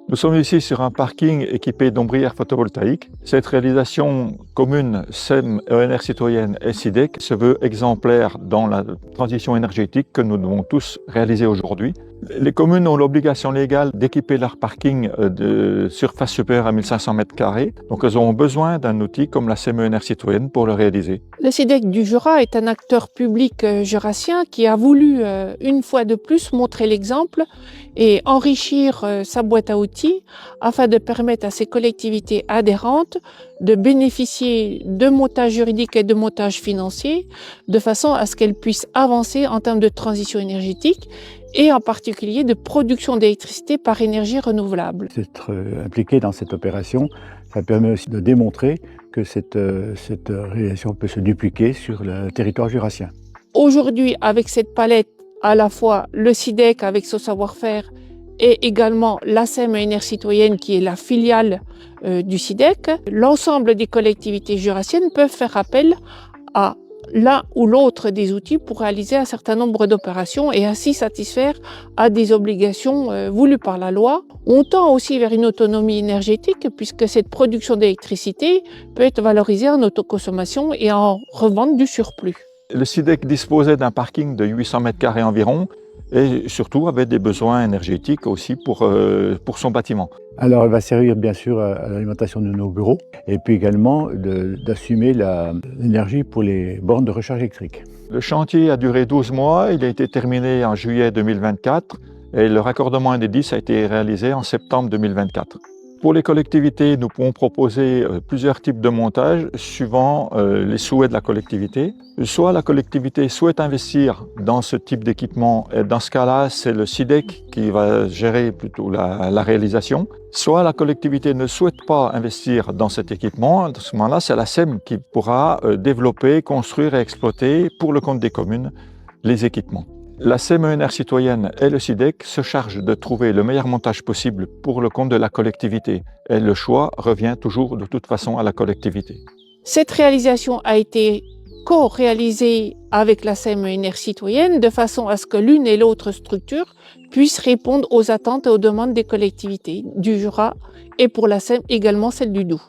Nous sommes ici sur un parking équipé d'ombrières photovoltaïques. Cette réalisation commune SEM, ENR Citoyenne et SIDEC se veut exemplaire dans la transition énergétique que nous devons tous réaliser aujourd'hui. Les communes ont l'obligation légale d'équiper leur parking de surface supérieure à 1500 m². Donc elles auront besoin d'un outil comme la SEM ENR Citoyenne pour le réaliser. Le SIDEC du Jura est un acteur public jurassien qui a voulu une fois de plus montrer l'exemple et enrichir sa boîte à outils afin de permettre à ces collectivités adhérentes de bénéficier de montages juridiques et de montages financiers de façon à ce qu'elles puissent avancer en termes de transition énergétique et en particulier de production d'électricité par énergie renouvelable. Être impliqué dans cette opération, ça permet aussi de démontrer que cette réalisation peut se dupliquer sur le territoire jurassien. Aujourd'hui, avec cette palette, à la fois le SIDEC avec son savoir-faire et également la SEM ENR Citoyenne qui est la filiale du SIDEC, l'ensemble des collectivités jurassiennes peuvent faire appel à l'un ou l'autre des outils pour réaliser un certain nombre d'opérations et ainsi satisfaire à des obligations voulues par la loi. On tend aussi vers une autonomie énergétique puisque cette production d'électricité peut être valorisée en autoconsommation et en revente du surplus. Le SIDEC disposait d'un parking de 800 m² environ et surtout avait des besoins énergétiques aussi pour son bâtiment. Alors elle va servir bien sûr à l'alimentation de nos bureaux et puis également d'assumer l'énergie pour les bornes de recharge électrique. Le chantier a duré 12 mois, il a été terminé en juillet 2024 et le raccordement Enedis a été réalisé en septembre 2024. Pour les collectivités, nous pouvons proposer plusieurs types de montages suivant les souhaits de la collectivité. Soit la collectivité souhaite investir dans ce type d'équipement, et dans ce cas-là, c'est le SIDEC qui va gérer plutôt la réalisation. Soit la collectivité ne souhaite pas investir dans cet équipement, à ce moment-là, c'est la SEM qui pourra développer, construire et exploiter pour le compte des communes les équipements. La SEM ENR Citoyenne et le SIDEC se chargent de trouver le meilleur montage possible pour le compte de la collectivité. Et le choix revient toujours de toute façon à la collectivité. Cette réalisation a été co-réalisée avec la SEM ENR Citoyenne de façon à ce que l'une et l'autre structure puissent répondre aux attentes et aux demandes des collectivités du Jura et pour la SEM également celle du Doubs.